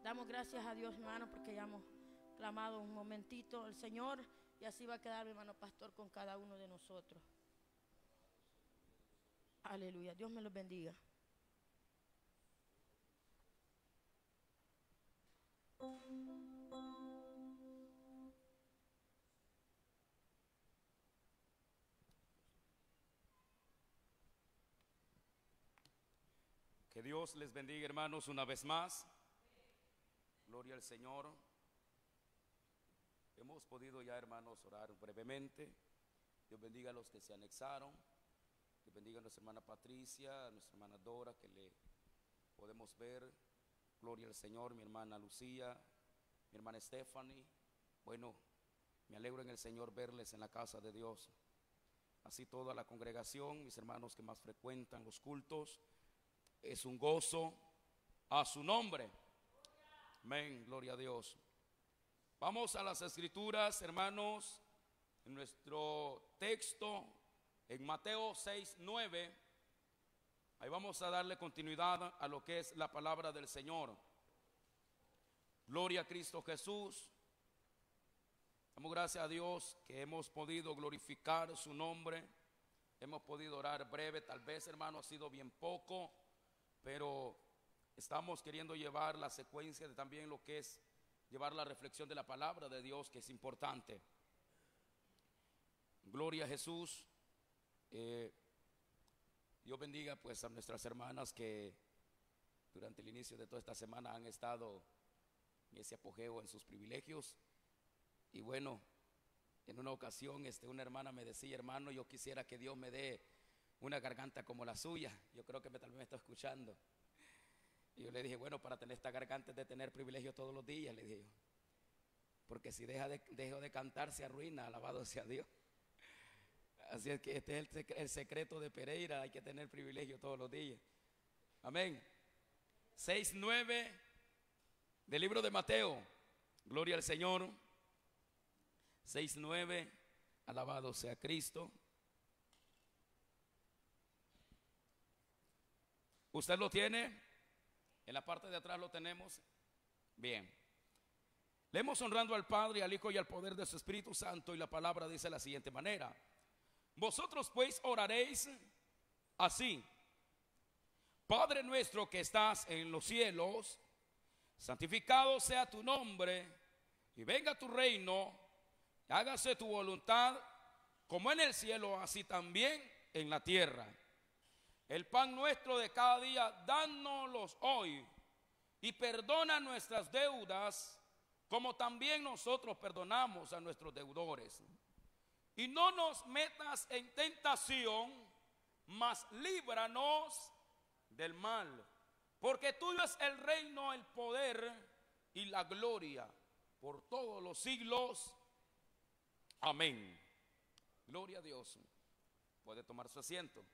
Damos gracias a Dios, hermano, porque ya hemos clamado un momentito al Señor y así va a quedar, mi hermano pastor, con cada uno de nosotros. Aleluya, Dios me los bendiga. Que Dios les bendiga, hermanos, una vez más. Gloria al Señor. Hemos podido ya, hermanos, orar brevemente. Dios bendiga a los que se anexaron. Dios bendiga a nuestra hermana Patricia, a nuestra hermana Dora, que le podemos ver. Gloria al Señor, mi hermana Lucía, mi hermana Stephanie. Bueno, me alegro en el Señor verles en la casa de Dios. Así toda la congregación, mis hermanos que más frecuentan los cultos. Es un gozo a su nombre. Amén, gloria a Dios. Vamos a las escrituras, hermanos, en nuestro texto, en Mateo 6:9. Ahí vamos a darle continuidad a lo que es la palabra del Señor. Gloria a Cristo Jesús. Damos gracias a Dios que hemos podido glorificar su nombre. Hemos podido orar breve, tal vez, hermano, ha sido bien poco, pero estamos queriendo llevar la secuencia de también lo que es llevar la reflexión de la palabra de Dios, que es importante. Gloria a Jesús. Dios bendiga pues a nuestras hermanas que durante el inicio de toda esta semana han estado en ese apogeo en sus privilegios. Y bueno, en una ocasión una hermana me decía: hermano, yo quisiera que Dios me dé una garganta como la suya. Yo creo que tal vez me está escuchando. Y yo le dije: bueno, para tener esta garganta es de tener privilegio todos los días, le dije yo. Porque si dejo de cantar se arruina, alabado sea Dios. Así es que este es el secreto de Pereira, hay que tener privilegio todos los días. Amén. 6:9 del libro de Mateo. Gloria al Señor. 6:9, alabado sea Cristo. ¿Usted lo tiene? En la parte de atrás lo tenemos. Bien. Leemos honrando al Padre, al Hijo y al poder de su Espíritu Santo, y la palabra dice de la siguiente manera: vosotros pues oraréis así: Padre nuestro que estás en los cielos, santificado sea tu nombre, y venga tu reino, y hágase tu voluntad, como en el cielo, así también en la tierra. El pan nuestro de cada día, dánoslos hoy, y perdona nuestras deudas, como también nosotros perdonamos a nuestros deudores. Y no nos metas en tentación, mas líbranos del mal. Porque tuyo es el reino, el poder y la gloria por todos los siglos. Amén. Gloria a Dios. Puede tomar su asiento.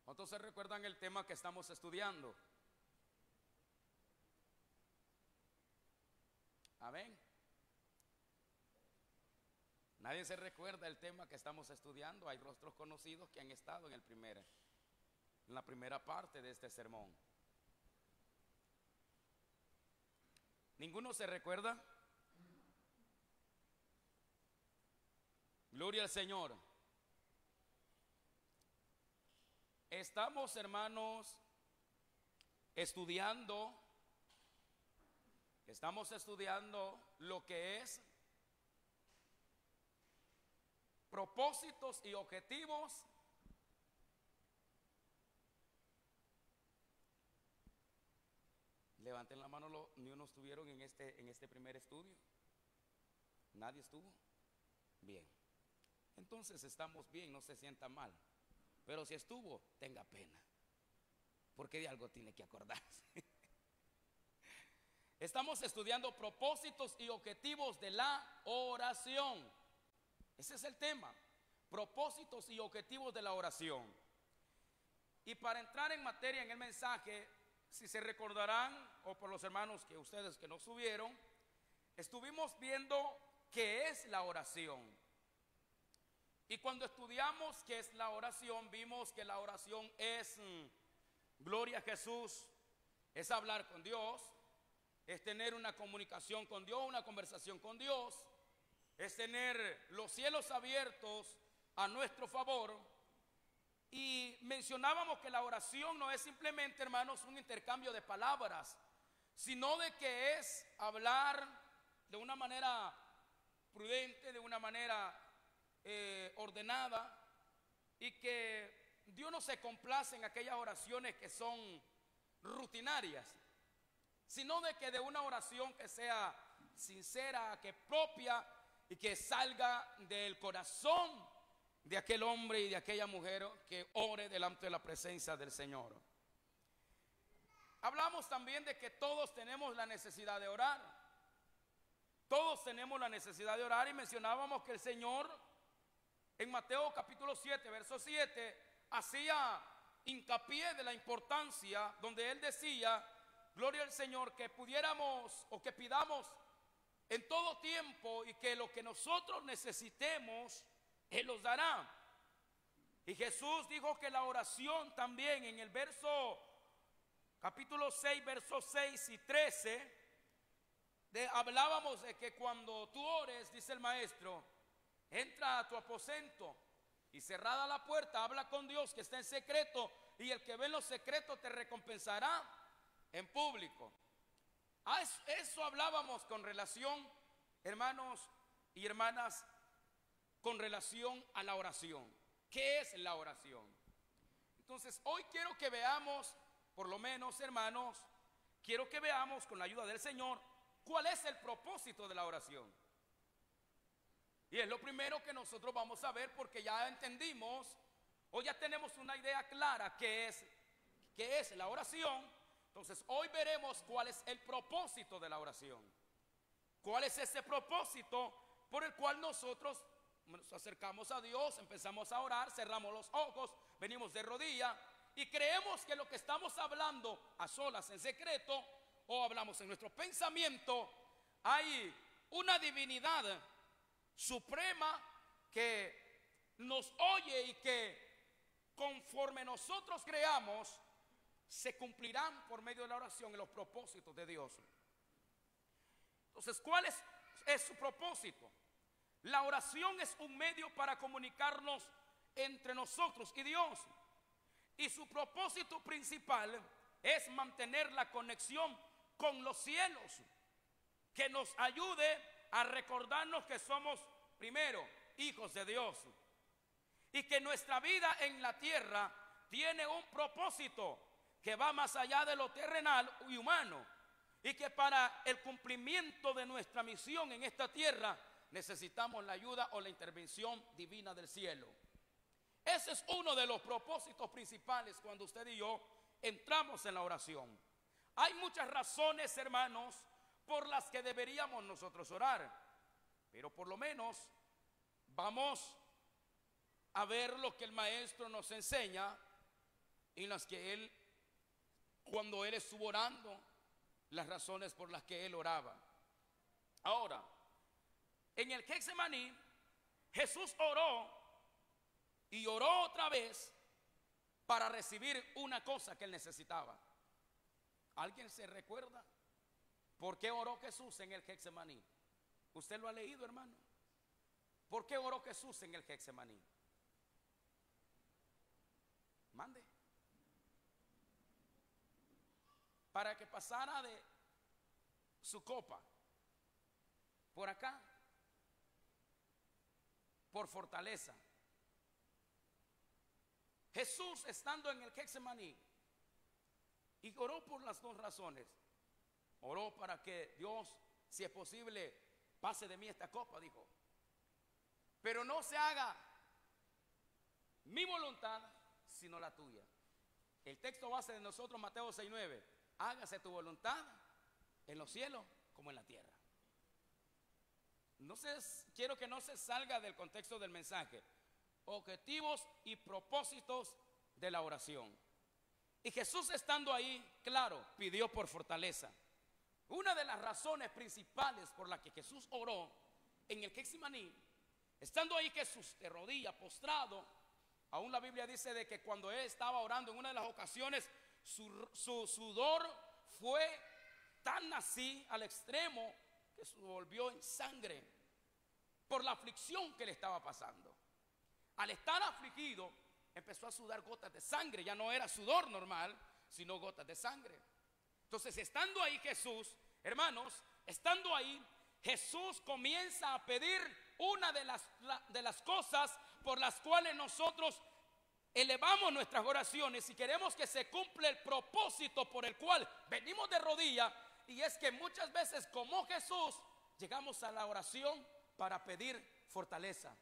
¿Cuántos se recuerdan el tema que estamos estudiando? Amén. Nadie se recuerda el tema que estamos estudiando. Hay rostros conocidos que han estado en la primera parte de este sermón. ¿Ninguno se recuerda? Gloria al Señor. Estamos, hermanos, estudiando lo que es propósitos y objetivos Levanten la mano, ni uno estuvieron en este primer estudio. ¿Nadie estuvo? Bien. Entonces estamos bien, no se sienta mal. Pero si estuvo, tenga pena, porque de algo tiene que acordarse. Estamos estudiando propósitos y objetivos de la oración. Ese es el tema, propósitos y objetivos de la oración. Y para entrar en materia en el mensaje, si se recordarán, o por los hermanos que ustedes que no subieron, estuvimos viendo qué es la oración. Y cuando estudiamos qué es la oración, vimos que la oración es, gloria a Jesús, es hablar con Dios, es tener una comunicación con Dios, una conversación con Dios, es tener los cielos abiertos a nuestro favor. Y mencionábamos que la oración no es simplemente, hermanos, un intercambio de palabras, sino de que es hablar de una manera prudente, de una manera ordenada, y que Dios no se complace en aquellas oraciones que son rutinarias, sino de que de una oración que sea sincera, que propia y que salga del corazón de aquel hombre y de aquella mujer que ore delante de la presencia del Señor. Hablamos también de que todos tenemos la necesidad de orar. Todos tenemos la necesidad de orar, y mencionábamos que el Señor en Mateo capítulo 7, verso 7, hacía hincapié de la importancia, donde Él decía, gloria al Señor, que pudiéramos o que pidamos en todo tiempo, y que lo que nosotros necesitemos Él los dará. Y Jesús dijo que la oración también, en el verso capítulo 6, versos 6 y 13, hablábamos de que cuando tú ores, dice el maestro, entra a tu aposento y cerrada la puerta, habla con Dios que está en secreto, y el que ve en lo secreto te recompensará en público. Eso hablábamos con relación, hermanos y hermanas, con relación a la oración. ¿Qué es la oración? Entonces, hoy quiero que veamos, por lo menos, hermanos, quiero que veamos con la ayuda del Señor cuál es el propósito de la oración. Y es lo primero que nosotros vamos a ver, porque ya entendimos o ya tenemos una idea clara qué es la oración. Entonces hoy veremos cuál es el propósito de la oración. ¿Cuál es ese propósito por el cual nosotros nos acercamos a Dios, empezamos a orar, cerramos los ojos, venimos de rodilla y creemos que lo que estamos hablando a solas en secreto, o hablamos en nuestro pensamiento, hay una divinidad suprema que nos oye y que conforme nosotros creamos se cumplirán por medio de la oración en los propósitos de Dios. Entonces, ¿cuál es su propósito? La oración es un medio para comunicarnos entre nosotros y Dios, y su propósito principal es mantener la conexión con los cielos, que nos ayude a recordarnos que somos, primero, hijos de Dios, y que nuestra vida en la tierra tiene un propósito que va más allá de lo terrenal y humano, y que para el cumplimiento de nuestra misión en esta tierra necesitamos la ayuda o la intervención divina del cielo. Ese es uno de los propósitos principales cuando usted y yo entramos en la oración. Hay muchas razones, hermanos, por las que deberíamos nosotros orar, pero por lo menos vamos a ver lo que el maestro nos enseña, en las que él, cuando él estuvo orando, las razones por las que él oraba. Ahora, en el Getsemaní, Jesús oró y oró otra vez para recibir una cosa que él necesitaba. ¿Alguien se recuerda por qué oró Jesús en el Getsemaní? ¿Usted lo ha leído, hermano? ¿Por qué oró Jesús en el Getsemaní? Mande. Para que pasara de su copa por acá, por fortaleza. Jesús, estando en el Getsemaní, y oró por las dos razones. Oró para que Dios, si es posible, pase de mí esta copa, dijo, pero no se haga mi voluntad sino la tuya. El texto base de nosotros, Mateo 6:9, hágase tu voluntad en los cielos como en la tierra. Quiero que no se salga del contexto del mensaje. Objetivos y propósitos de la oración. Y Jesús, estando ahí, claro, pidió por fortaleza. Una de las razones principales por las que Jesús oró en el Getsemaní, estando ahí Jesús de rodilla, postrado, aún la Biblia dice de que cuando él estaba orando en una de las ocasiones, su sudor fue tan así al extremo que se volvió en sangre por la aflicción que le estaba pasando. Al estar afligido, empezó a sudar gotas de sangre. Ya no era sudor normal, sino gotas de sangre. Entonces, estando ahí Jesús, hermanos, estando ahí, Jesús comienza a pedir una de las cosas por las cuales nosotros elevamos nuestras oraciones y queremos que se cumpla el propósito por el cual venimos de rodillas. Y es que muchas veces, como Jesús, llegamos a la oración para pedir fortaleza.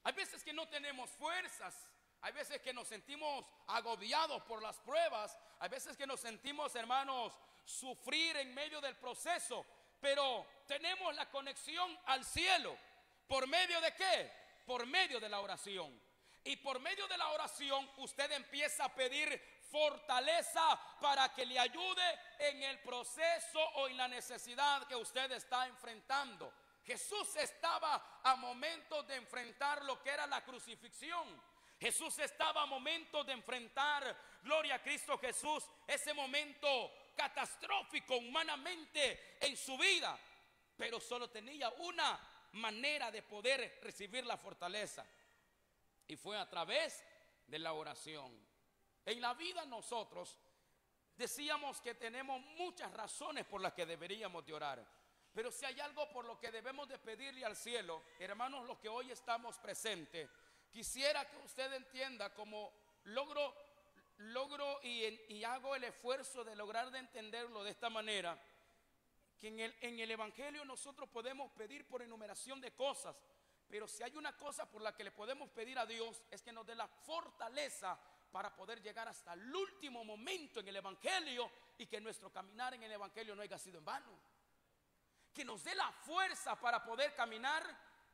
Hay veces que no tenemos fuerzas, hay veces que nos sentimos agobiados por las pruebas, hay veces que nos sentimos, hermanos, sufrir en medio del proceso, pero tenemos la conexión al cielo. ¿Por medio de qué? Por medio de la oración. Y por medio de la oración usted empieza a pedir fortaleza para que le ayude en el proceso o en la necesidad que usted está enfrentando. Jesús estaba a momentos de enfrentar lo que era la crucifixión. Jesús estaba a momentos de enfrentar, gloria a Cristo Jesús, ese momento catastrófico humanamente en su vida. Pero solo tenía una manera de poder recibir la fortaleza, y fue a través de la oración. En la vida nosotros decíamos que tenemos muchas razones por las que deberíamos de orar. Pero si hay algo por lo que debemos de pedirle al cielo, hermanos, los que hoy estamos presentes, quisiera que usted entienda, como logro y hago el esfuerzo de lograr de entenderlo de esta manera, que en el Evangelio nosotros podemos pedir por enumeración de cosas, pero si hay una cosa por la que le podemos pedir a Dios, es que nos dé la fortaleza para poder llegar hasta el último momento en el Evangelio, y que nuestro caminar en el Evangelio no haya sido en vano. Que nos dé la fuerza para poder caminar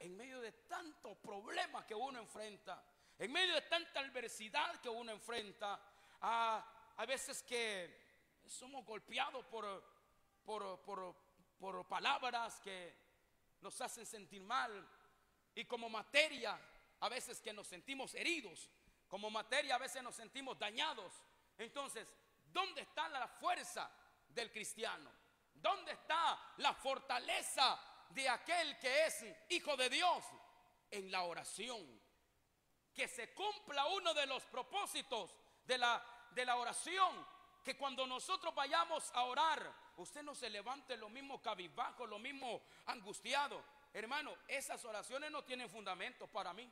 en medio de tanto problema que uno enfrenta, en medio de tanta adversidad que uno enfrenta. A veces que somos golpeados por palabras que nos hacen sentir mal, y como materia a veces que nos sentimos heridos, como materia a veces nos sentimos dañados. Entonces, ¿dónde está la fuerza del cristiano? ¿Dónde está la fortaleza de aquel que es hijo de Dios? En la oración. Que se cumpla uno de los propósitos de la oración, que cuando nosotros vayamos a orar, usted no se levante lo mismo cabizbajo, lo mismo angustiado. Hermano, esas oraciones no tienen fundamento para mí.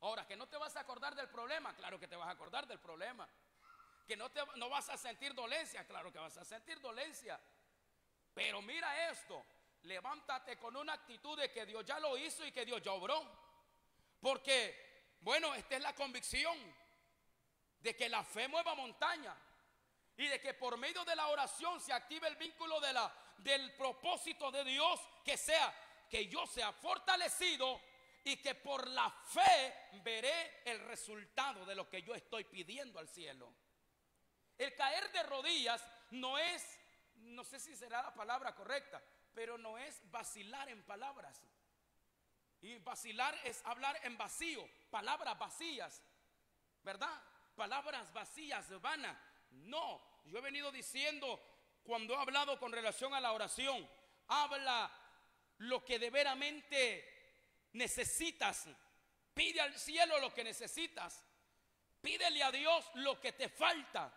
Ahora, que no te vas a acordar del problema, claro que te vas a acordar del problema. Que no vas a sentir dolencia, claro que vas a sentir dolencia. Pero mira esto, levántate con una actitud de que Dios ya lo hizo y que Dios ya obró. Porque, bueno, esta es la convicción de que la fe mueva montaña, y de que por medio de la oración se active el vínculo del propósito de Dios, que yo sea fortalecido, y que por la fe veré el resultado de lo que yo estoy pidiendo al cielo. El caer de rodillas no es, no sé si será la palabra correcta, pero no es vacilar en palabras. Y vacilar es hablar en vacío, palabras vacías, ¿verdad? Palabras vacías, vanas. No, yo he venido diciendo, cuando he hablado con relación a la oración, habla lo que de veramente necesitas. Pide al cielo lo que necesitas. Pídele a Dios lo que te falta.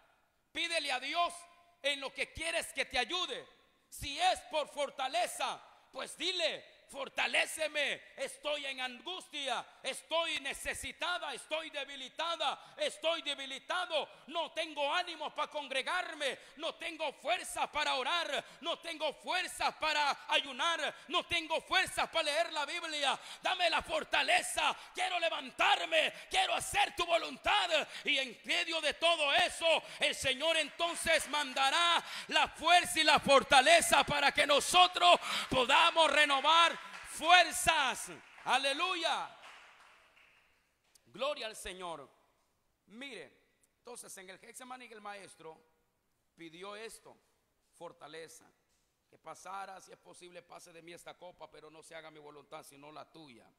Pídele a Dios en lo que quieres que te ayude. Si es por fortaleza, pues dile: fortaléceme, estoy en angustia, estoy necesitada, estoy debilitada, estoy debilitado, no tengo ánimos para congregarme, no tengo fuerzas para orar, no tengo fuerzas para ayunar, no tengo fuerzas para leer la Biblia. Dame la fortaleza, quiero levantarme, quiero hacer tu voluntad. Y en medio de todo eso, el Señor entonces mandará la fuerza y la fortaleza para que nosotros podamos renovar fuerzas. Aleluya. Gloria al Señor. Mire, entonces en el Getsemaní el maestro pidió esto: fortaleza. Que pasara, si es posible, pase de mí esta copa, pero no se haga mi voluntad sino la tuya.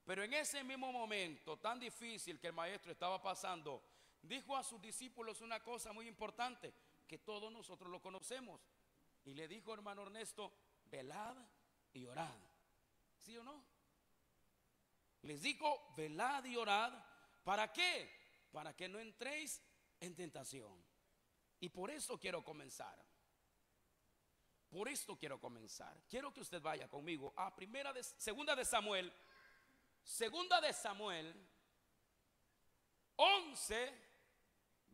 Pero en ese mismo momento tan difícil que el maestro estaba pasando, dijo a sus discípulos una cosa muy importante, que todos nosotros lo conocemos. Y le dijo, hermano Ernesto, velad y orad. ¿Sí o no? Les dijo, velad y orad. ¿Para qué? Para que no entréis en tentación. Y por eso quiero comenzar. Por esto quiero comenzar. Quiero que usted vaya conmigo a segunda de Samuel 11,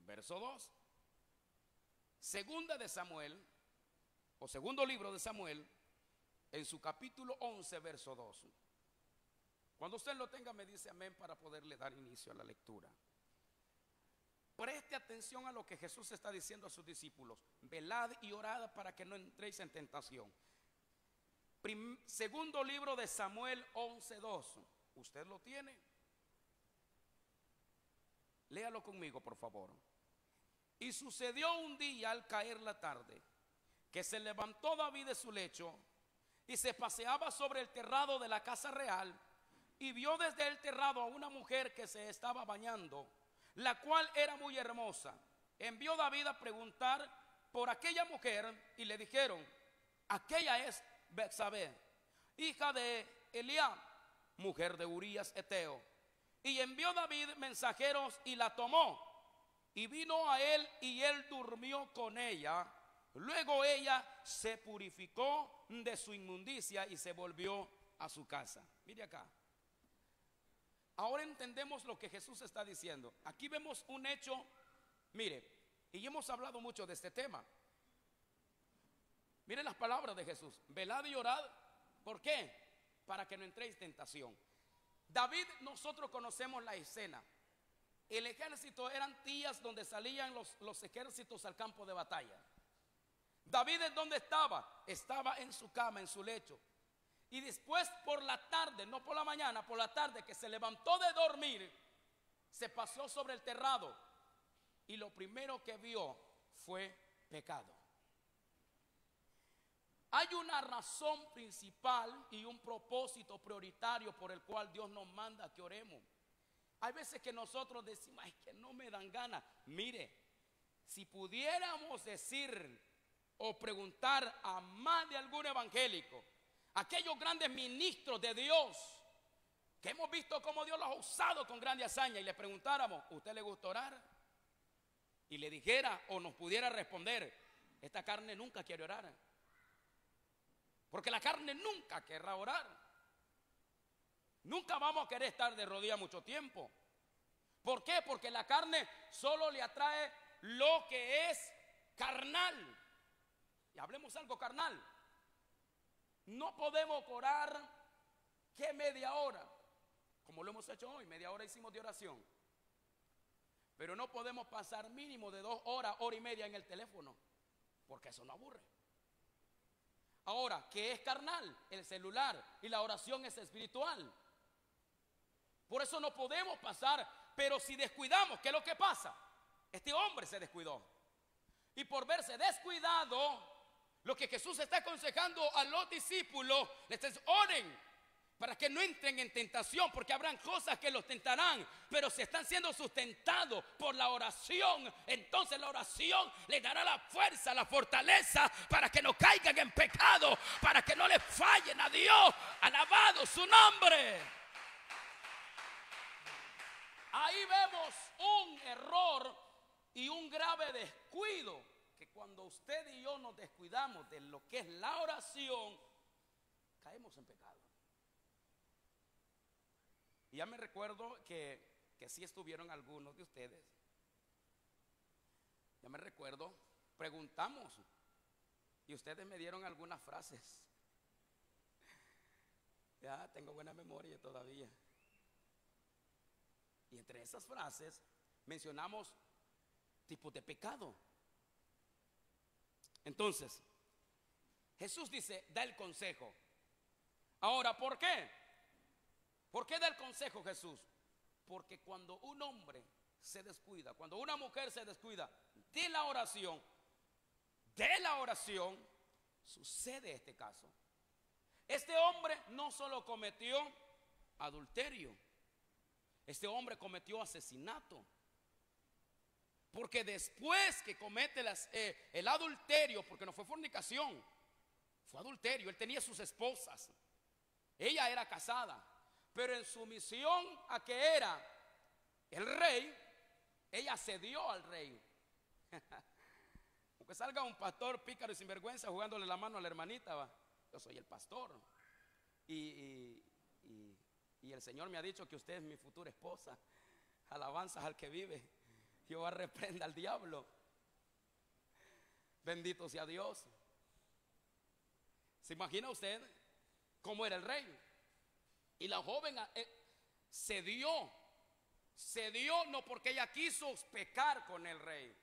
verso 2. Segunda de Samuel, o segundo libro de Samuel, en su capítulo 11, verso 2. Cuando usted lo tenga, me dice amén para poderle dar inicio a la lectura. Preste atención a lo que Jesús está diciendo a sus discípulos. Velad y orad para que no entréis en tentación. Segundo libro de Samuel 11:2. ¿Usted lo tiene? Léalo conmigo, por favor. Y sucedió un día al caer la tarde, que se levantó David de su lecho y se paseaba sobre el terrado de la casa real, y vio desde el terrado a una mujer que se estaba bañando, la cual era muy hermosa. Envió David a preguntar por aquella mujer, y le dijeron: aquella es Betsabé, hija de Eliab, mujer de Urías Eteo. Y envió David mensajeros y la tomó, y vino a él, y él durmió con ella. Luego ella se purificó de su inmundicia y se volvió a su casa. Mire acá. Ahora entendemos lo que Jesús está diciendo. Aquí vemos un hecho, mire, y hemos hablado mucho de este tema. Mire las palabras de Jesús: velad y orad. ¿Por qué? Para que no entréis en tentación. David, nosotros conocemos la escena. El ejército eran días donde salían los ejércitos al campo de batalla. David, ¿en dónde estaba? Estaba en su cama, en su lecho. Y después por la tarde, no por la mañana, por la tarde, que se levantó de dormir, se paseó sobre el terrado, y lo primero que vio fue pecado. Hay una razón principal y un propósito prioritario por el cual Dios nos manda que oremos. Hay veces que nosotros decimos: es que no me dan ganas. Mire, si pudiéramos decir o preguntar a más de algún evangélico, aquellos grandes ministros de Dios que hemos visto cómo Dios los ha usado con grande hazaña, y le preguntáramos: ¿usted le gusta orar? Y le dijera o nos pudiera responder: esta carne nunca quiere orar, porque la carne nunca querrá orar. Nunca vamos a querer estar de rodillas mucho tiempo. ¿Por qué? Porque la carne solo le atrae lo que es carnal. Y hablemos algo carnal. No podemos orar que media hora, como lo hemos hecho hoy. Media hora hicimos de oración. Pero no podemos pasar mínimo de 2 horas, hora y media en el teléfono, porque eso no aburre. Ahora, ¿qué es carnal? El celular. Y la oración es espiritual. Por eso no podemos pasar. Pero si descuidamos, ¿qué es lo que pasa? Este hombre se descuidó, y por verse descuidado, lo que Jesús está aconsejando a los discípulos, les dice: oren para que no entren en tentación, porque habrán cosas que los tentarán, pero si están siendo sustentados por la oración, entonces la oración les dará la fuerza, la fortaleza para que no caigan en pecado, para que no les fallen a Dios. Alabado su nombre. Ahí vemos un error y un grave descuido, que cuando usted y yo nos descuidamos de lo que es la oración, caemos en pecado. Y ya me recuerdo que sí estuvieron algunos de ustedes. Ya me recuerdo, preguntamos y ustedes me dieron algunas frases. Ya tengo buena memoria todavía. Y entre esas frases mencionamos tipos de pecado. Entonces, Jesús dice, da el consejo. Ahora, ¿por qué? ¿Por qué da el consejo Jesús? Porque cuando un hombre se descuida, cuando una mujer se descuida de la oración, sucede este caso. Este hombre no solo cometió adulterio, este hombre cometió asesinato. Porque después que comete el adulterio, porque no fue fornicación, fue adulterio, él tenía sus esposas, ella era casada, pero en sumisión a que era el rey, ella cedió al rey. Aunque salga un pastor pícaro y sinvergüenza jugándole la mano a la hermanita, va, yo soy el pastor y el Señor me ha dicho que usted es mi futura esposa. Alabanzas al que vive. Jehová reprenda al diablo. Bendito sea Dios. ¿Se imagina usted cómo era el rey? Y la joven cedió no porque ella quiso pecar con el rey,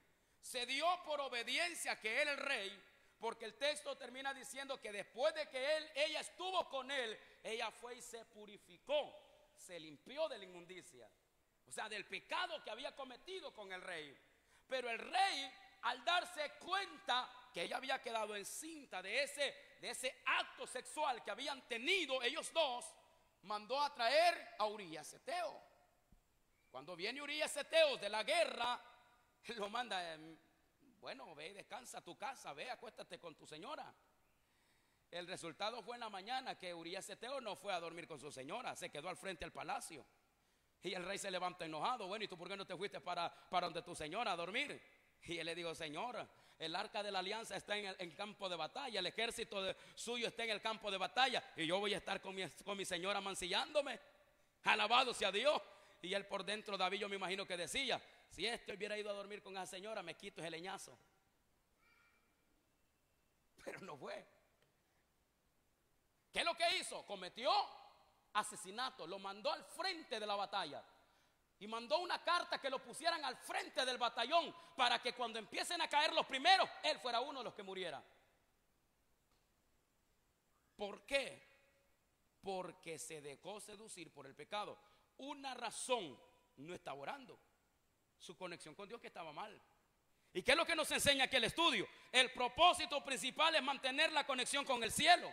cedió por obediencia que era el rey, porque el texto termina diciendo que después de que ella estuvo con él, ella fue y se purificó, se limpió de la inmundicia, o sea, del pecado que había cometido con el rey. Pero el rey, al darse cuenta que ella había quedado encinta de ese acto sexual que habían tenido ellos dos, mandó a traer a Urías Eteo. Cuando viene Urías Eteo de la guerra, lo manda, bueno, ve, descansa a tu casa, ve, acuéstate con tu señora. El resultado fue en la mañana que Urías Eteo no fue a dormir con su señora, se quedó al frente del palacio. Y el rey se levanta enojado. Bueno, ¿y tú por qué no te fuiste para donde tu señora a dormir? Y él le dijo: Señor, el arca de la alianza está en el campo de batalla, el ejército suyo está en el campo de batalla, y yo voy a estar con mi señora mancillándome. Alabado sea Dios. Y él por dentro, David, yo me imagino que decía: si hubiera ido a dormir con esa señora, me quito ese leñazo. Pero no fue. ¿Qué es lo que hizo? Cometió asesinato, lo mandó al frente de la batalla y mandó una carta que lo pusieran al frente del batallón para que cuando empiecen a caer los primeros, él fuera uno de los que muriera. ¿Por qué? Porque se dejó seducir por el pecado. Una razón: no estaba orando, su conexión con Dios que estaba mal. ¿Y qué es lo que nos enseña aquí el estudio? El propósito principal es mantener la conexión con el cielo.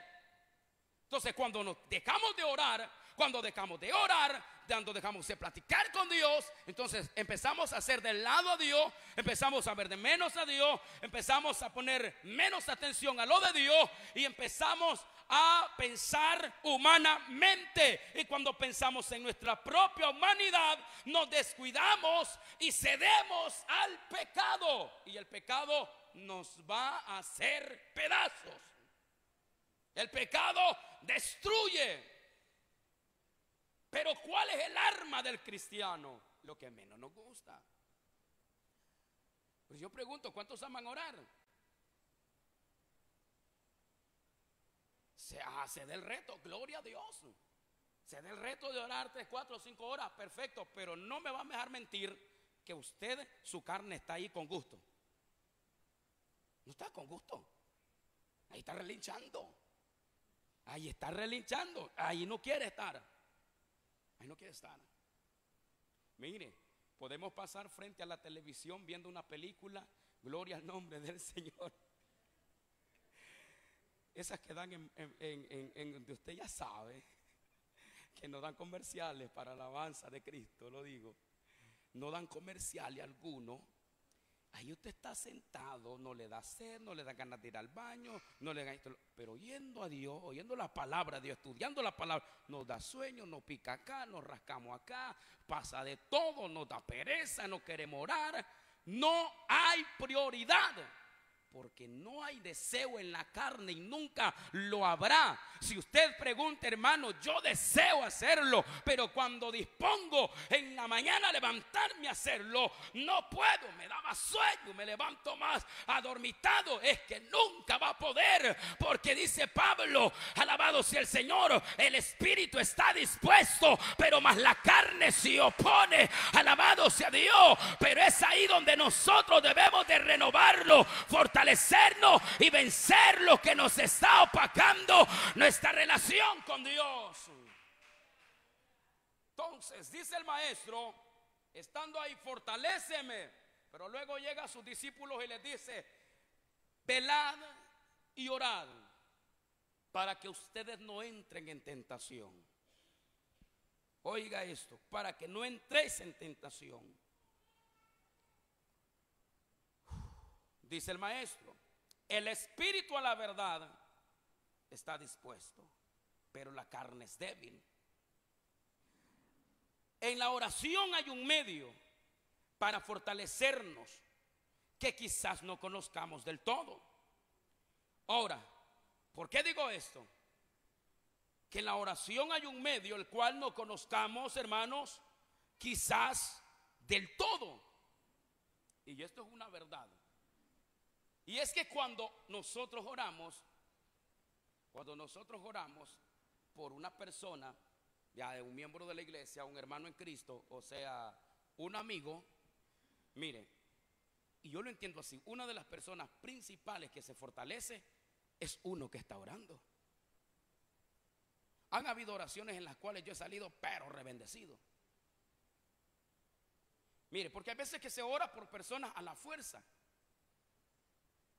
Entonces, cuando nos dejamos de orar, cuando dejamos de platicar con Dios, entonces empezamos a hacer del lado a Dios, empezamos a ver de menos a Dios, empezamos a poner menos atención a lo de Dios y empezamos a pensar humanamente. Y cuando pensamos en nuestra propia humanidad, nos descuidamos y cedemos al pecado, y el pecado nos va a hacer pedazos. El pecado destruye. Pero ¿cuál es el arma del cristiano? Lo que menos nos gusta. Pues yo pregunto, ¿cuántos aman orar? Se hace del reto, gloria a Dios. Se da el reto de orar 3, 4, 5 horas, perfecto. Pero no me va a dejar mentir que usted, su carne está ahí con gusto. No está con gusto. Ahí está relinchando. Ahí está relinchando. Ahí no quiere estar. Ahí no quiere estar. Mire, podemos pasar frente a la televisión viendo una película, gloria al nombre del Señor. Esas que dan en donde usted ya sabe que no dan comerciales para la alabanza de Cristo, lo digo. No dan comerciales alguno. Ahí usted está sentado, no le da sed, no le da ganas de ir al baño, no le da esto, pero oyendo a Dios, oyendo la palabra de Dios, estudiando la palabra, nos da sueño, nos pica acá, nos rascamos acá, pasa de todo, nos da pereza, no queremos orar. No hay prioridad, porque no hay deseo en la carne y nunca lo habrá. Si usted pregunta, hermano, yo deseo hacerlo, pero cuando dispongo en la mañana a levantarme a hacerlo, no puedo, me daba sueño, me levanto más adormitado. Es que nunca va a poder, porque dice Pablo, alabado sea el Señor, el espíritu está dispuesto, pero más la carne se opone. Alabado sea Dios. Pero es ahí donde nosotros debemos de renovarlo, fortalecernos y vencer lo que nos está opacando nuestra relación con Dios. Entonces dice el maestro, estando ahí, fortaléceme. Pero luego llega a sus discípulos y les dice: velad y orad para que ustedes no entren en tentación. Oiga esto, para que no entréis en tentación. dice el maestro, el espíritu a la verdad está dispuesto, pero la carne es débil. En la oración hay un medio para fortalecernos que quizás no conozcamos del todo. Ahora, ¿por qué digo esto? Que en la oración hay un medio el cual no conozcamos, hermanos, quizás del todo. Y esto es una verdad. Y es que cuando nosotros oramos por una persona, ya de un miembro de la iglesia, un hermano en Cristo, o sea, un amigo, mire, y yo lo entiendo así, una de las personas principales que se fortalece es uno que está orando. Han habido oraciones en las cuales yo he salido pero rebendecido. Mire, porque hay veces que se ora por personas a la fuerza.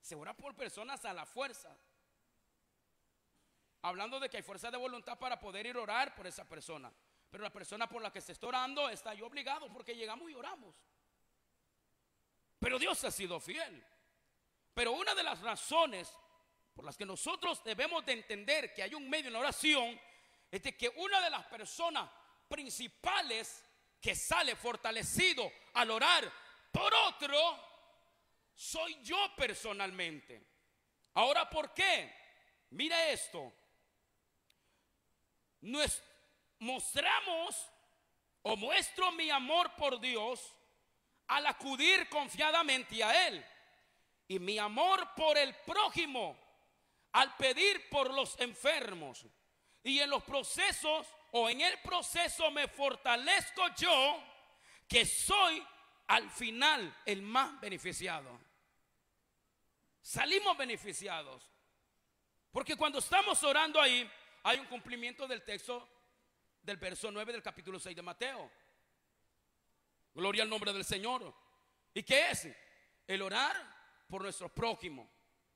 Se ora por personas a la fuerza. Hablando de que hay fuerza de voluntad para poder ir a orar por esa persona. Pero la persona por la que se está orando está yo obligado porque llegamos y oramos. Pero Dios ha sido fiel. Pero una de las razones por las que nosotros debemos de entender que hay un medio en la oración es de que una de las personas principales que sale fortalecido al orar por otro soy yo personalmente. Ahora, ¿por qué? Mire esto. Mostramos o muestro mi amor por Dios al acudir confiadamente a Él, y mi amor por el prójimo al pedir por los enfermos, y en los procesos o en el proceso me fortalezco yo, que soy al final el más beneficiado. Salimos beneficiados porque cuando estamos orando ahí hay un cumplimiento del texto del verso 9 del capítulo 6 de Mateo. Gloria al nombre del Señor. ¿Y qué es? El orar por nuestro prójimo.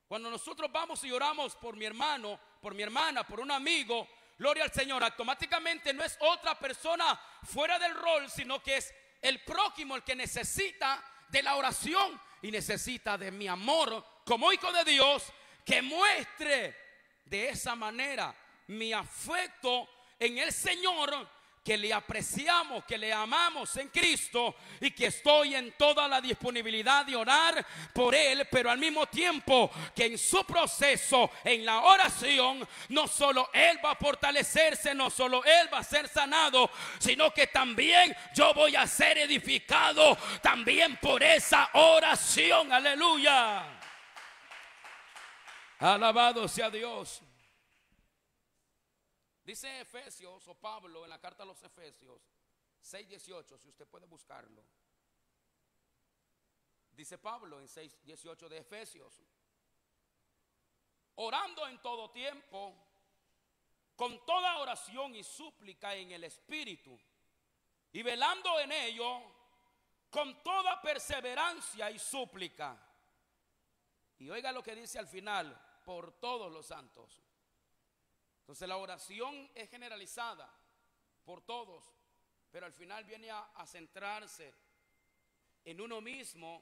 Cuando nosotros vamos y oramos por mi hermano, por mi hermana, por un amigo, gloria al Señor, automáticamente no es otra persona fuera del rol, sino que es el prójimo el que necesita de la oración y necesita de mi amor como hijo de Dios, que muestre de esa manera mi afecto en el Señor, que le apreciamos, que le amamos en Cristo y que estoy en toda la disponibilidad de orar por Él, pero al mismo tiempo que en su proceso, en la oración, no solo Él va a fortalecerse, no solo Él va a ser sanado, sino que también yo voy a ser edificado también por esa oración. Aleluya. Alabado sea Dios. Dice Efesios, o Pablo en la carta a los Efesios 6:18, si usted puede buscarlo. Dice Pablo en 6:18 de Efesios: orando en todo tiempo, con toda oración y súplica en el Espíritu, y velando en ello con toda perseverancia y súplica. Y oiga lo que dice al final: por todos los santos. Entonces la oración es generalizada por todos, pero al final viene a centrarse en uno mismo,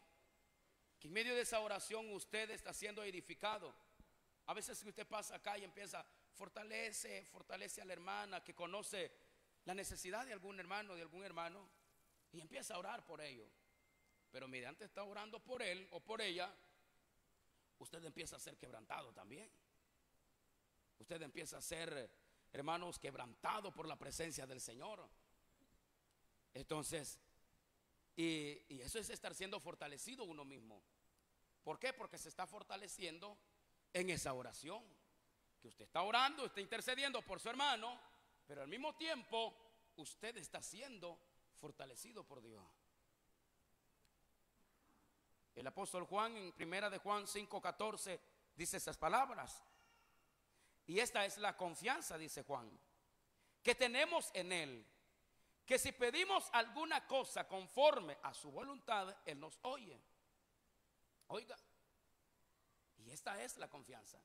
que en medio de esa oración usted está siendo edificado. A veces que usted pasa acá y empieza, fortalece a la hermana que conoce la necesidad de algún hermano, y empieza a orar por ello. Pero mediante está orando por él o por ella, usted empieza a ser quebrantado también. Usted empieza a ser, hermanos, quebrantado por la presencia del Señor. Entonces, y eso es estar siendo fortalecido uno mismo. ¿Por qué? Porque se está fortaleciendo en esa oración. Que usted está orando, está intercediendo por su hermano, pero al mismo tiempo usted está siendo fortalecido por Dios. El apóstol Juan en 1 de Juan 5:14 dice esas palabras. Y esta es la confianza, dice Juan, que tenemos en Él, que si pedimos alguna cosa conforme a su voluntad, Él nos oye. Oiga, y esta es la confianza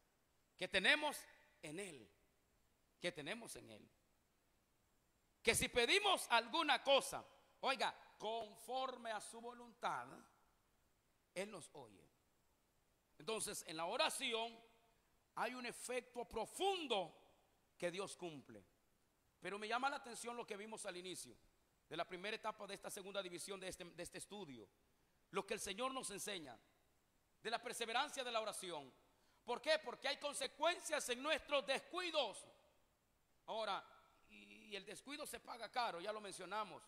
que tenemos en Él, que tenemos en Él. Que si pedimos alguna cosa, oiga, conforme a su voluntad, Él nos oye. Entonces, en la oración hay un efecto profundo que Dios cumple. Pero me llama la atención lo que vimos al inicio de la primera etapa de esta segunda división de este estudio. Lo que el Señor nos enseña de la perseverancia de la oración. ¿Por qué? Porque hay consecuencias en nuestros descuidos. Ahora, y el descuido se paga caro, ya lo mencionamos.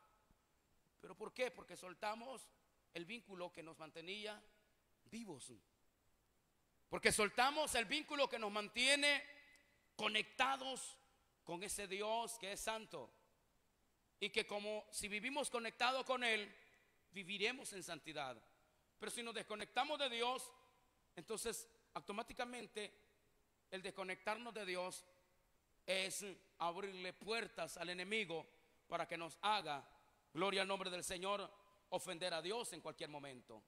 ¿Pero por qué? Porque soltamos el vínculo que nos mantenía vivos. Porque soltamos el vínculo que nos mantiene conectados con ese Dios que es santo. Y que como si vivimos conectados con Él, viviremos en santidad. Pero si nos desconectamos de Dios, entonces automáticamente el desconectarnos de Dios es abrirle puertas al enemigo para que nos haga, gloria al nombre del Señor, ofender a Dios en cualquier momento.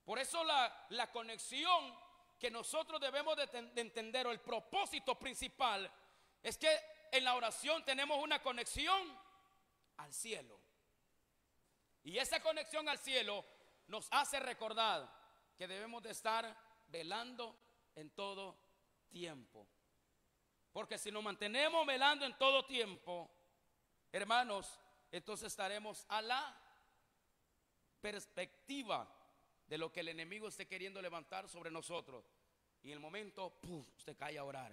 Por eso la conexión que nosotros debemos de entender, o el propósito principal, es que en la oración tenemos una conexión al cielo. Y esa conexión al cielo nos hace recordar que debemos de estar velando en todo tiempo. Porque si nos mantenemos velando en todo tiempo, hermanos, entonces estaremos a la perspectiva de lo que el enemigo esté queriendo levantar sobre nosotros. Y en el momento, ¡pum!, usted cae a orar.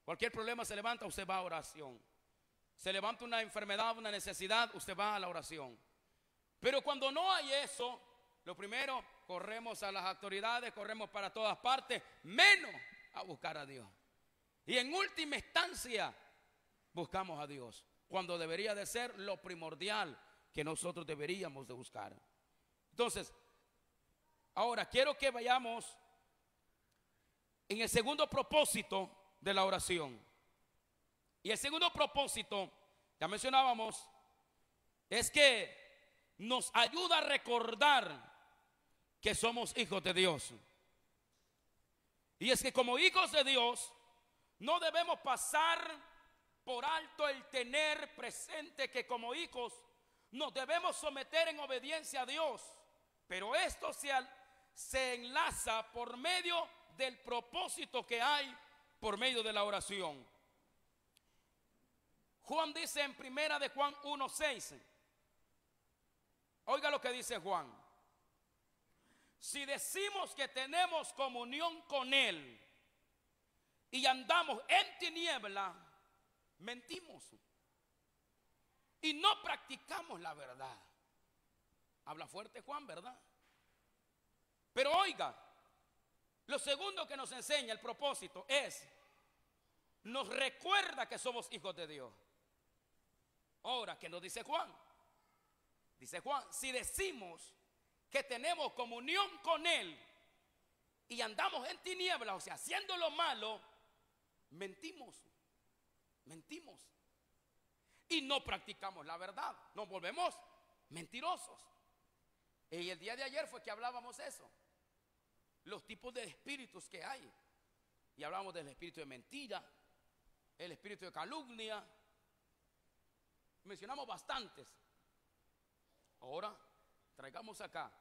Cualquier problema se levanta, usted va a oración. Se levanta una enfermedad, una necesidad, usted va a la oración. Pero cuando no hay eso, lo primero, corremos a las autoridades, corremos para todas partes, menos a buscar a Dios. Y en última instancia, buscamos a Dios, cuando debería de ser lo primordial que nosotros deberíamos de buscar. Entonces, ahora quiero que vayamos en el segundo propósito de la oración. Y el segundo propósito, ya mencionábamos, es que nos ayuda a recordar que somos hijos de Dios. Y es que como hijos de Dios no debemos pasar por alto el tener presente que como hijos nos debemos someter en obediencia a Dios. Pero esto se enlaza por medio del propósito que hay por medio de la oración. Juan dice en primera de Juan 1:6. Oiga lo que dice Juan. Si decimos que tenemos comunión con Él y andamos en tiniebla, mentimos y no practicamos la verdad. Habla fuerte Juan, ¿verdad? Pero oiga, lo segundo que nos enseña el propósito es, nos recuerda que somos hijos de Dios. Ahora, ¿qué nos dice Juan? Dice Juan, si decimos que tenemos comunión con Él y andamos en tinieblas, o sea, haciendo lo malo, mentimos. Y no practicamos la verdad, nos volvemos mentirosos. Y el día de ayer fue que hablábamos eso, los tipos de espíritus que hay. Y hablamos del espíritu de mentira, el espíritu de calumnia. Mencionamos bastantes. Ahora, traigamos acá.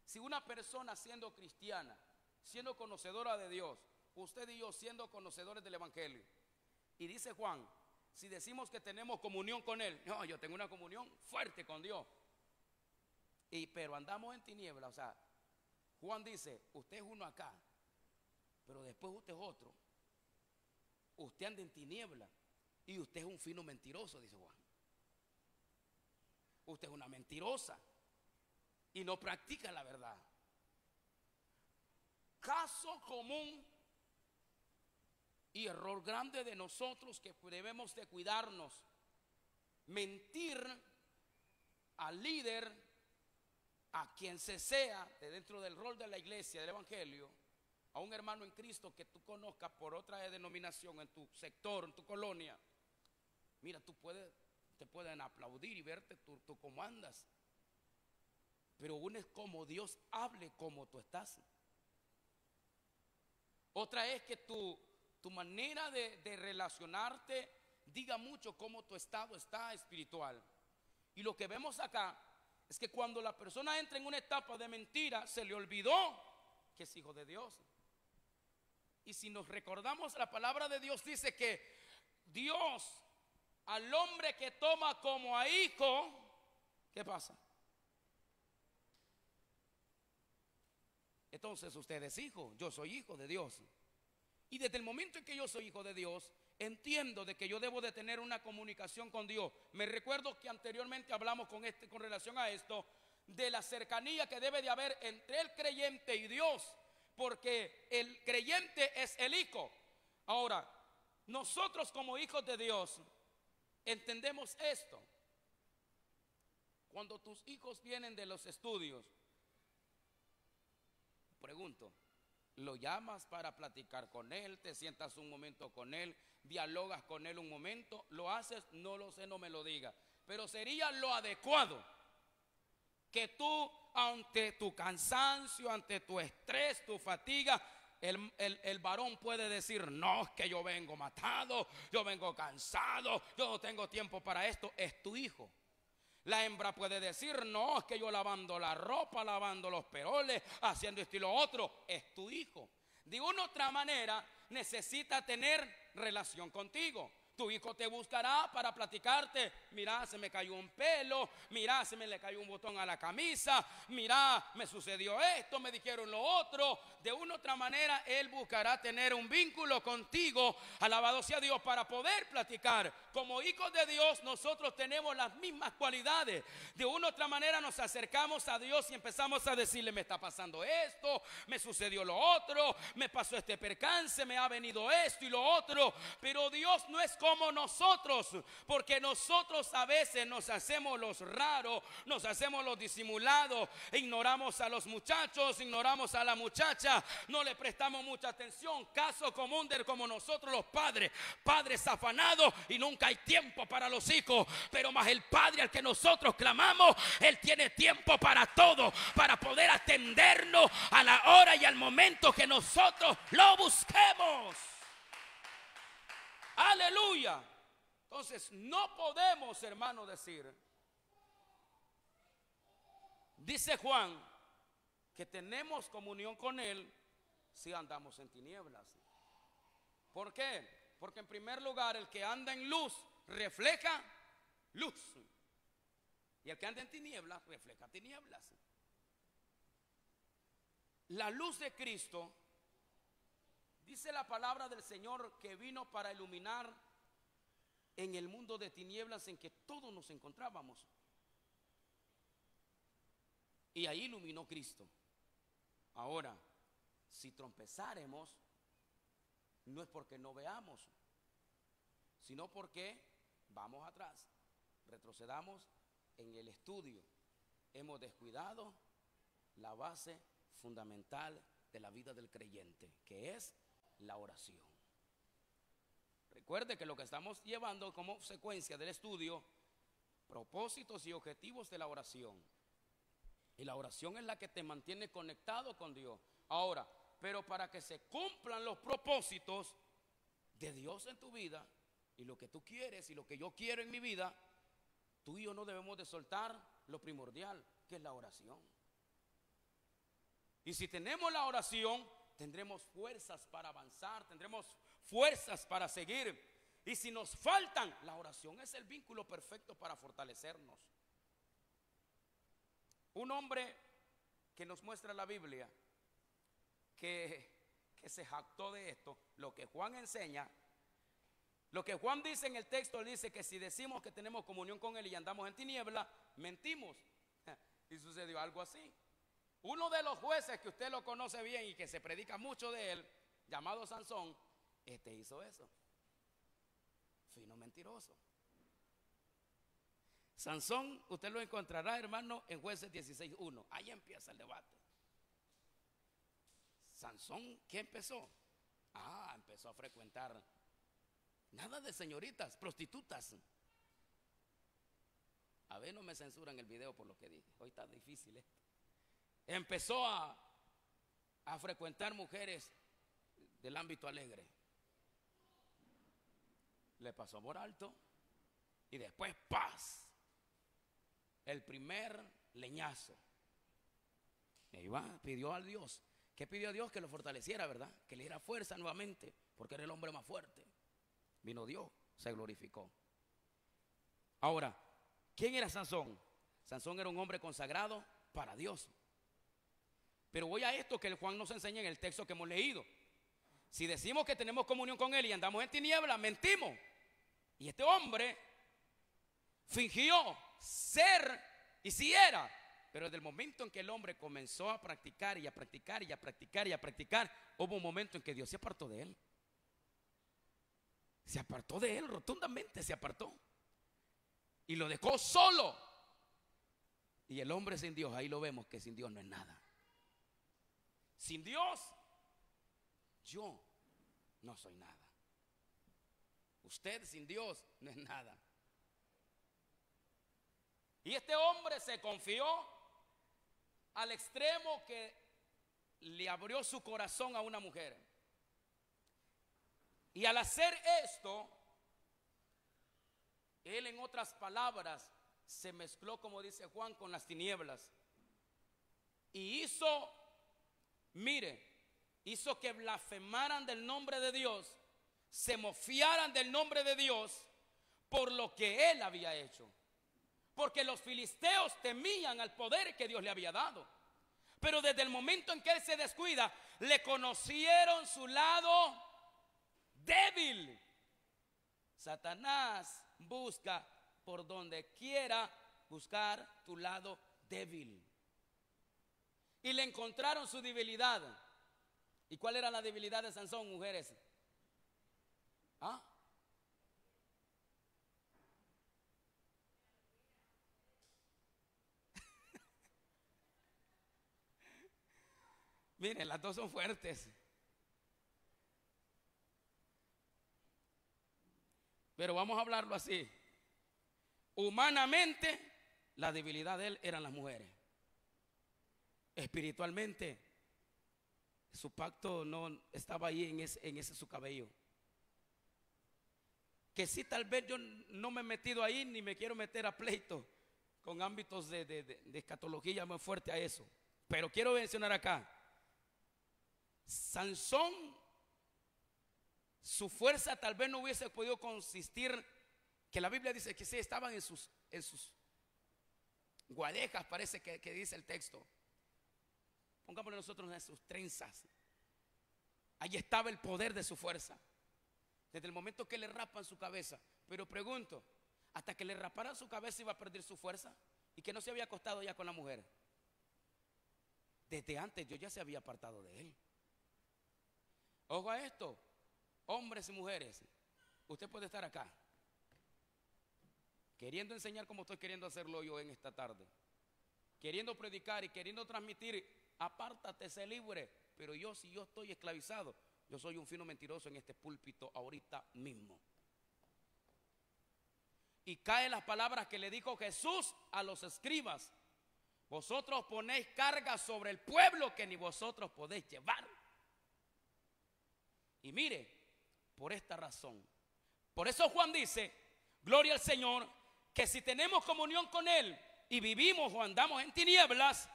Si una persona siendo cristiana, siendo conocedora de Dios, usted y yo siendo conocedores del Evangelio, y dice Juan, si decimos que tenemos comunión con Él, no, yo tengo una comunión fuerte con Dios, pero andamos en tinieblas, o sea, Juan dice, usted es uno acá, pero después usted es otro. Usted anda en tiniebla y usted es un fino mentiroso, dice Juan. Usted es una mentirosa y no practica la verdad. Caso común y error grande de nosotros que debemos de cuidarnos. Mentir al líder, a quien se sea, de dentro del rol de la iglesia, del evangelio, a un hermano en Cristo que tú conozcas por otra denominación en tu sector, en tu colonia. Mira, te pueden aplaudir y verte tú cómo andas, pero uno es como Dios hable como tú estás. Otra es que tu manera de relacionarte diga mucho cómo tu estado está espiritual. Y lo que vemos acá es que cuando la persona entra en una etapa de mentira, se le olvidó que es hijo de Dios. Y si nos recordamos, la palabra de Dios dice que Dios al hombre que toma como a hijo, ¿qué pasa? Entonces usted es hijo, yo soy hijo de Dios. Y desde el momento en que yo soy hijo de Dios, entiendo de que yo debo de tener una comunicación con Dios. Me recuerdo que anteriormente hablamos con relación a esto, de la cercanía que debe de haber entre el creyente y Dios, porque el creyente es el hijo. Ahora, nosotros como hijos de Dios entendemos esto. Cuando tus hijos vienen de los estudios, pregunto, ¿lo llamas para platicar con él? ¿Te sientas un momento con él? ¿Dialogas con él un momento? ¿Lo haces? No lo sé, no me lo diga. Pero sería lo adecuado que tú, ante tu cansancio, ante tu estrés, tu fatiga, el varón puede decir: no, es que yo vengo matado, yo vengo cansado, yo no tengo tiempo para esto. Es tu hijo. La hembra puede decir: no, es que yo lavando la ropa, lavando los peroles, haciendo esto y lo otro. Es tu hijo. De una u otra manera necesita tener relación contigo. Tu hijo te buscará para platicarte: mira, se me cayó un pelo, mira, se me le cayó un botón a la camisa, mira, me sucedió esto, me dijeron lo otro. De una u otra manera él buscará tener un vínculo contigo, alabado sea Dios, para poder platicar. Como hijos de Dios nosotros tenemos las mismas cualidades. De una u otra manera nos acercamos a Dios y empezamos a decirle: me está pasando esto, me sucedió lo otro, me pasó este percance, me ha venido esto y lo otro. Pero Dios no es como nosotros, porque nosotros a veces nos hacemos los raros, nos hacemos los disimulados, ignoramos a los muchachos, ignoramos a la muchacha, no le prestamos mucha atención. Caso común de como nosotros los padres afanados, y nunca hay tiempo para los hijos. Pero más el Padre al que nosotros clamamos, Él tiene tiempo para todo, para poder atendernos a la hora y al momento que nosotros lo busquemos. Aleluya. Entonces no podemos, hermano, decir, dice Juan, que tenemos comunión con Él si andamos en tinieblas. ¿Por qué? Porque en primer lugar, el que anda en luz refleja luz, y el que anda en tinieblas refleja tinieblas. La luz de Cristo, dice la palabra del Señor, que vino para iluminar en el mundo de tinieblas en que todos nos encontrábamos. Y ahí iluminó Cristo. Ahora, si trompezáremos, no es porque no veamos, sino porque vamos atrás, retrocedamos en el estudio. Hemos descuidado la base fundamental de la vida del creyente, que es la oración. Recuerde que lo que estamos llevando como secuencia del estudio, propósitos y objetivos de la oración. Y la oración es la que te mantiene conectado con Dios. Ahora, pero para que se cumplan los propósitos de Dios en tu vida, y lo que tú quieres y lo que yo quiero en mi vida, tú y yo no debemos de soltar lo primordial, que es la oración. Y si tenemos la oración, tendremos fuerzas para avanzar, tendremos fuerzas para seguir. Y si nos faltan, la oración es el vínculo perfecto para fortalecernos. Un hombre que nos muestra la Biblia, que se jactó de esto, lo que Juan enseña, lo que Juan dice en el texto, dice que si decimos que tenemos comunión con Él y andamos en tiniebla, mentimos. Y sucedió algo así. Uno de los jueces que usted lo conoce bien y que se predica mucho de él, llamado Sansón, hizo eso. Fino mentiroso. Sansón, usted lo encontrará, hermano, en Jueces 16:1. Ahí empieza el debate. Sansón, ¿qué empezó? Empezó a frecuentar, nada de señoritas, prostitutas. A ver, no me censuran el video por lo que dije. Hoy está difícil esto. Empezó a frecuentar mujeres del ámbito alegre. Le pasó por alto y después paz. El primer leñazo. Pidió a Dios ¿Qué pidió Dios? Que lo fortaleciera, ¿verdad? Que le diera fuerza nuevamente, porque era el hombre más fuerte. Vino Dios, se glorificó. Ahora, ¿quién era Sansón? Sansón era un hombre consagrado para Dios. Pero voy a esto que el Juan nos enseña en el texto que hemos leído. Si decimos que tenemos comunión con Él y andamos en tinieblas, mentimos. Y este hombre fingió ser, y sí era. Pero desde el momento en que el hombre comenzó a practicar y a practicar y a practicar y a practicar, hubo un momento en que Dios se apartó de él. Se apartó de él, rotundamente se apartó. Y lo dejó solo. Y el hombre sin Dios, ahí lo vemos que sin Dios no es nada. Sin Dios, yo no soy nada. Usted sin Dios no es nada. Y este hombre se confió al extremo que le abrió su corazón a una mujer. Y al hacer esto, él, en otras palabras, se mezcló, como dice Juan, con las tinieblas. Y hizo, mire, hizo que blasfemaran del nombre de Dios, se mofaran del nombre de Dios por lo que él había hecho. Porque los filisteos temían al poder que Dios le había dado. Pero desde el momento en que él se descuida, le conocieron su lado débil. Satanás busca por donde quiera buscar tu lado débil. Y le encontraron su debilidad. ¿Y cuál era la debilidad de Sansón, mujeres? ¿Ah? Miren, las dos son fuertes. Pero vamos a hablarlo así. Humanamente, la debilidad de él eran las mujeres. Espiritualmente, su pacto no estaba ahí en ese su cabello. Que sí, tal vez yo no me he metido ahí ni me quiero meter a pleito con ámbitos de escatología muy fuerte a eso. Pero quiero mencionar acá, Sansón, su fuerza tal vez no hubiese podido consistir, que la Biblia dice que sí, estaban en sus guadejas, parece que dice el texto. Pongámosle nosotros en sus trenzas. Allí estaba el poder de su fuerza. Desde el momento que le rapan su cabeza. Pero pregunto, hasta que le raparan su cabeza iba a perder su fuerza, y que no se había acostado ya con la mujer. Desde antes Dios ya se había apartado de él. Ojo a esto, hombres y mujeres, usted puede estar acá queriendo enseñar como estoy queriendo hacerlo yo en esta tarde, queriendo predicar y queriendo transmitir, apártate, sé libre. Pero si yo estoy esclavizado, yo soy un fino mentiroso en este púlpito ahorita mismo. Y caen las palabras que le dijo Jesús a los escribas: vosotros ponéis carga sobre el pueblo que ni vosotros podéis llevar. Y mire, por esta razón, por eso Juan dice, gloria al Señor, que si tenemos comunión con Él y vivimos o andamos en tinieblas,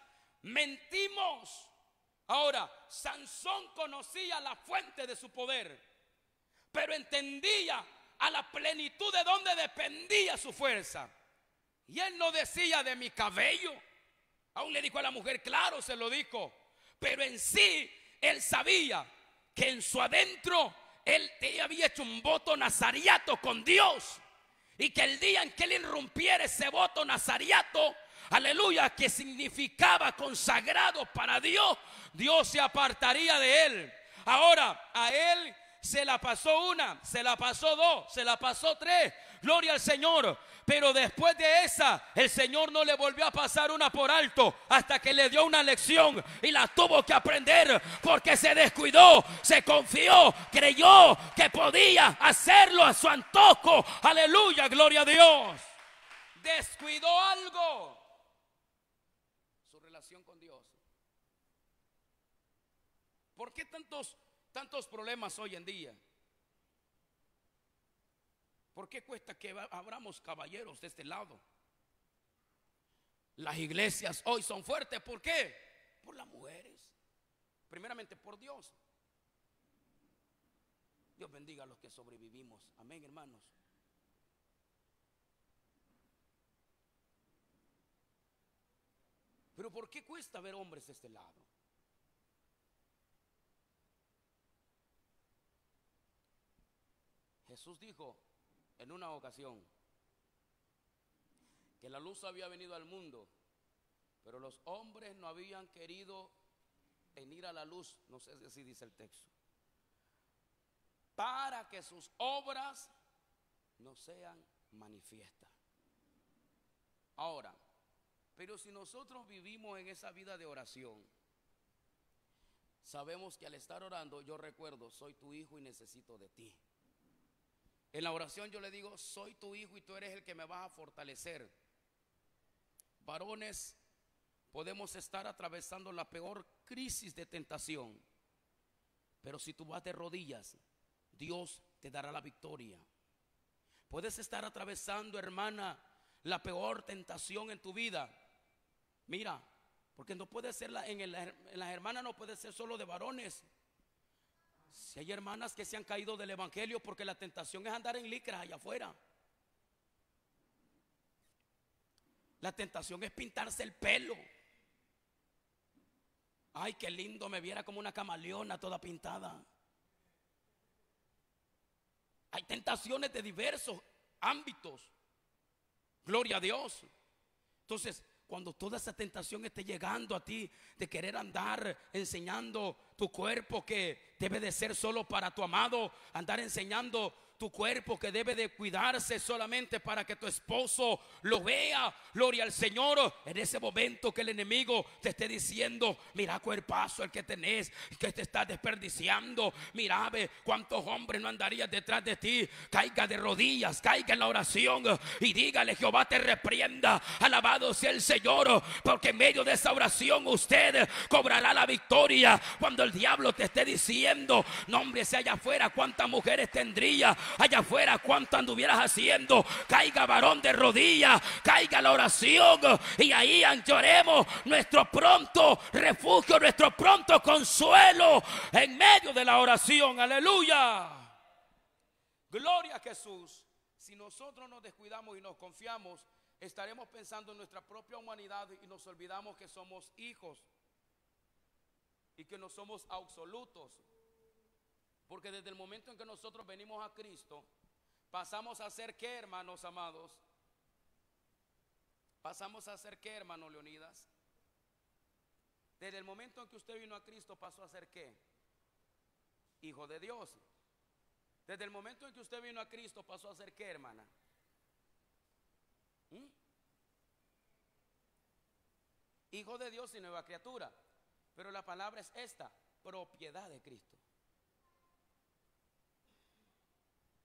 mentimos. Ahora, Sansón conocía la fuente de su poder, pero entendía a la plenitud de donde dependía su fuerza. Y él no decía de mi cabello. Aún le dijo a la mujer, claro, se lo dijo, pero en sí él sabía que en su adentro él había hecho un voto nazariato con Dios, y que el día en que él irrumpiera ese voto nazariato, aleluya, que significaba consagrado para Dios, Dios se apartaría de él. Ahora, a él se la pasó una, se la pasó dos, se la pasó tres, gloria al Señor. Pero después de esa, el Señor no le volvió a pasar una por alto, hasta que le dio una lección y la tuvo que aprender, porque se descuidó, se confió, creyó que podía hacerlo a su antojo. Aleluya, gloria a Dios. Descuidó algo, su relación con Dios. ¿Por qué tantos problemas hoy en día? ¿Por qué cuesta que abramos caballeros de este lado? Las iglesias hoy son fuertes. ¿Por qué? Por las mujeres. primeramente por Dios. Dios bendiga a los que sobrevivimos. Amén, hermanos. Pero ¿por qué cuesta ver hombres de este lado? Jesús dijo en una ocasión que la luz había venido al mundo, pero los hombres no habían querido venir a la luz. No sé si dice el texto. Para que sus obras no sean manifiestas. Ahora, pero si nosotros vivimos en esa vida de oración, sabemos que al estar orando, yo recuerdo, soy tu hijo y necesito de ti. En la oración yo le digo, soy tu hijo y tú eres el que me vas a fortalecer. Varones, podemos estar atravesando la peor crisis de tentación, pero si tú vas de rodillas, Dios te dará la victoria. Puedes estar atravesando, hermana, la peor tentación en tu vida. Mira, porque no puede ser en las hermanas, no puede ser solo de varones. Si hay hermanas que se han caído del evangelio porque la tentación es andar en licras allá afuera. La tentación es pintarse el pelo. Ay, qué lindo, me viera como una camaleona toda pintada. Hay tentaciones de diversos ámbitos. Gloria a Dios. Entonces, cuando toda esa tentación esté llegando a ti de querer andar enseñando tu cuerpo que debe de ser solo para tu amado, andar enseñando tu cuerpo que debe de cuidarse solamente para que tu esposo lo vea, gloria al Señor, en ese momento que el enemigo te esté diciendo, mira cuerpazo el que tenés, que te está desperdiciando, mira ve cuántos hombres no andarían detrás de ti, caiga de rodillas, caiga en la oración y dígale, Jehová te reprienda, alabado sea el Señor, porque en medio de esa oración usted cobrará la victoria. Cuando el diablo te esté diciendo, no hombre, si allá afuera cuántas mujeres tendría, allá afuera cuánto anduvieras haciendo, caiga varón de rodillas, caiga la oración y ahí lloremos nuestro pronto refugio, nuestro pronto consuelo en medio de la oración. Aleluya, gloria a Jesús. Si nosotros nos descuidamos y nos confiamos, estaremos pensando en nuestra propia humanidad y nos olvidamos que somos hijos y que no somos absolutos. Porque desde el momento en que nosotros venimos a Cristo, pasamos a ser ¿qué, hermanos amados? Pasamos a ser ¿qué, hermano Leonidas? Desde el momento en que usted vino a Cristo, pasó a ser ¿qué? Hijo de Dios. Desde el momento en que usted vino a Cristo, pasó a ser ¿qué, hermana? Hijo de Dios y nueva criatura. Pero la palabra es esta, propiedad de Cristo.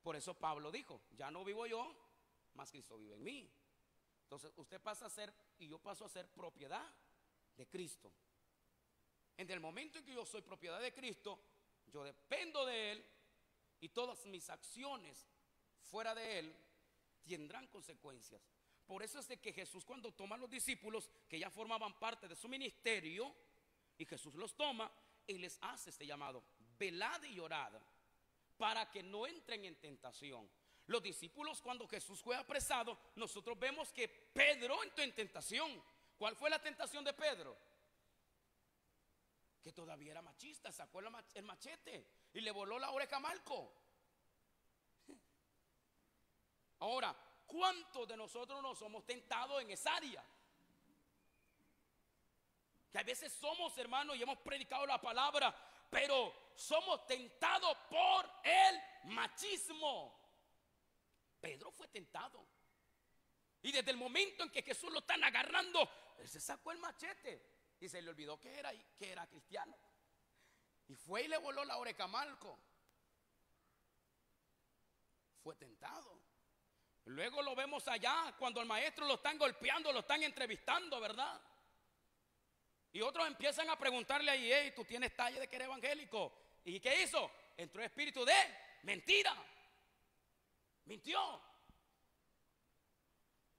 Por eso Pablo dijo, ya no vivo yo, mas Cristo vive en mí. Entonces usted pasa a ser y yo paso a ser propiedad de Cristo. En el momento en que yo soy propiedad de Cristo, yo dependo de Él y todas mis acciones fuera de Él tendrán consecuencias. Por eso es de que Jesús, cuando toma a los discípulos que ya formaban parte de su ministerio, y Jesús los toma y les hace este llamado, velad y orad para que no entren en tentación. Los discípulos, cuando Jesús fue apresado, nosotros vemos que Pedro entró en tentación. ¿Cuál fue la tentación de Pedro? Que todavía era machista, sacó el machete y le voló la oreja a Malco. Ahora, ¿cuántos de nosotros nos somos tentados en esa área? Que a veces somos, hermanos, y hemos predicado la palabra, pero somos tentados por el machismo. Pedro fue tentado. Y desde el momento en que Jesús lo están agarrando, él se sacó el machete y se le olvidó que era cristiano. Y fue y le voló la oreja a Malco. Fue tentado. Luego lo vemos allá cuando al maestro lo están golpeando, lo están entrevistando, ¿verdad? Y otros empiezan a preguntarle ahí, hey, tú tienes talla de que eres evangélico. ¿Y qué hizo? Entró el espíritu de mentira. Mintió.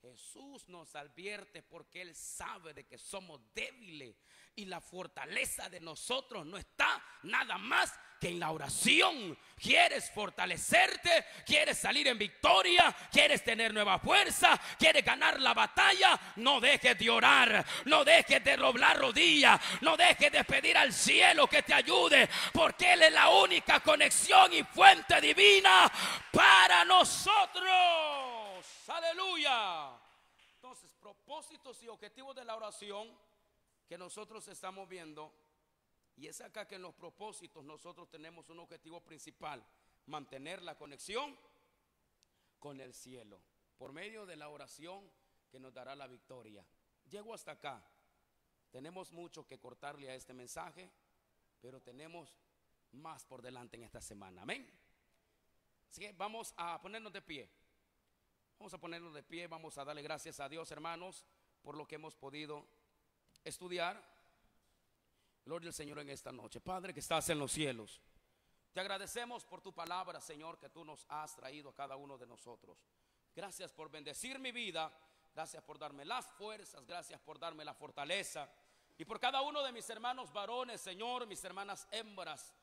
Jesús nos advierte porque Él sabe de que somos débiles y la fortaleza de nosotros no está nada más que en la oración. ¿Quieres fortalecerte? ¿Quieres salir en victoria? ¿Quieres tener nueva fuerza? ¿Quieres ganar la batalla? No dejes de orar, no dejes de doblar rodillas, no dejes de pedir al cielo que te ayude, porque Él es la única conexión y fuente divina para nosotros. Aleluya. Entonces, propósitos y objetivos de la oración que nosotros estamos viendo, y es acá que en los propósitos nosotros tenemos un objetivo principal: mantener la conexión con el cielo por medio de la oración que nos dará la victoria. Llego hasta acá. Tenemos mucho que cortarle a este mensaje, pero tenemos más por delante en esta semana. Amén. Así que vamos a ponernos de pie. Vamos a ponernos de pie, vamos a darle gracias a Dios, hermanos, por lo que hemos podido estudiar. Gloria al Señor en esta noche. Padre que estás en los cielos, te agradecemos por tu palabra, Señor, que tú nos has traído a cada uno de nosotros. Gracias por bendecir mi vida, gracias por darme las fuerzas, gracias por darme la fortaleza, y por cada uno de mis hermanos varones, Señor, mis hermanas hembras.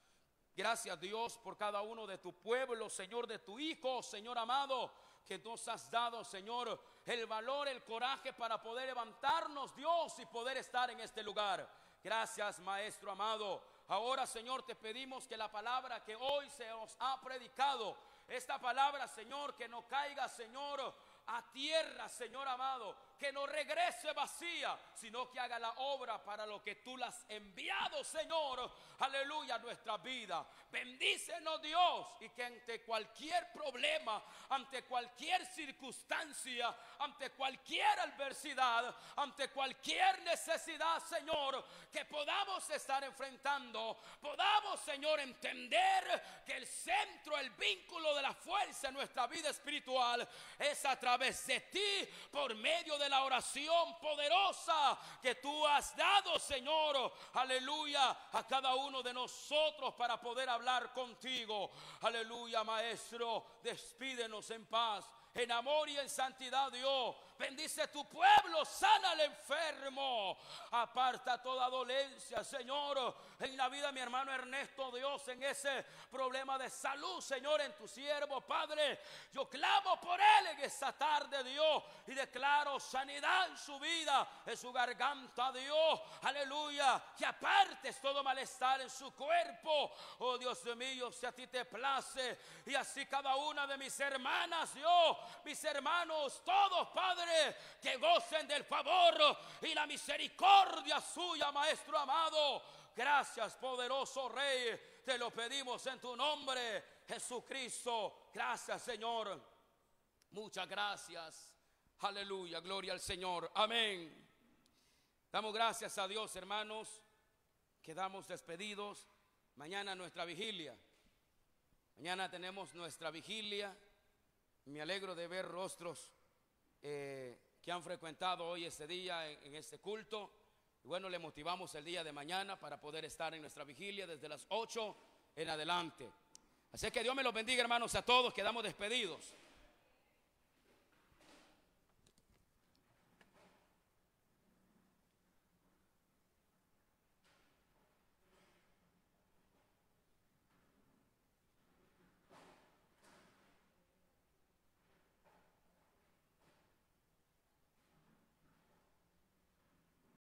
Gracias, Dios, por cada uno de tu pueblo, Señor, de tu Hijo, Señor amado, que nos has dado, Señor, el valor, el coraje para poder levantarnos, Dios, y poder estar en este lugar. Gracias, Maestro amado. Ahora, Señor, te pedimos que la palabra que hoy se os ha predicado, esta palabra, Señor, que no caiga, Señor, a tierra, Señor amado, que no regrese vacía, sino que haga la obra para lo que tú la has enviado, Señor, aleluya, a nuestra vida. Bendícenos, Dios, y que ante cualquier problema, ante cualquier circunstancia, ante cualquier adversidad, ante cualquier necesidad, Señor, que podamos estar enfrentando, podamos, Señor, entender que el centro, el vínculo de la fuerza en nuestra vida espiritual es a través de ti, por medio de la oración poderosa que tú has dado, Señor, aleluya, a cada uno de nosotros para poder hablar contigo. Aleluya, Maestro, despídenos en paz, en amor y en santidad, Dios. Bendice tu pueblo, sana al enfermo, aparta toda dolencia, Señor, en la vida de mi hermano Ernesto, Dios, en ese problema de salud, Señor, en tu siervo, Padre. Yo clamo por él en esta tarde, Dios, y declaro sanidad en su vida, en su garganta, Dios, aleluya, que apartes todo malestar en su cuerpo, oh Dios mío, si a ti te place, y así cada una de mis hermanas, Dios, mis hermanos, todos, Padre, que gocen del favor y la misericordia suya, Maestro amado. Gracias, poderoso Rey, te lo pedimos en tu nombre, Jesucristo. Gracias, Señor, muchas gracias. Aleluya, gloria al Señor, amén. Damos gracias a Dios, hermanos. Quedamos despedidos. Mañana nuestra vigilia. Mañana tenemos nuestra vigilia. Me alegro de ver rostros que han frecuentado hoy este día en este culto. Y bueno, le motivamos el día de mañana para poder estar en nuestra vigilia desde las 8 en adelante. Así que Dios me los bendiga, hermanos, a todos. Quedamos despedidos.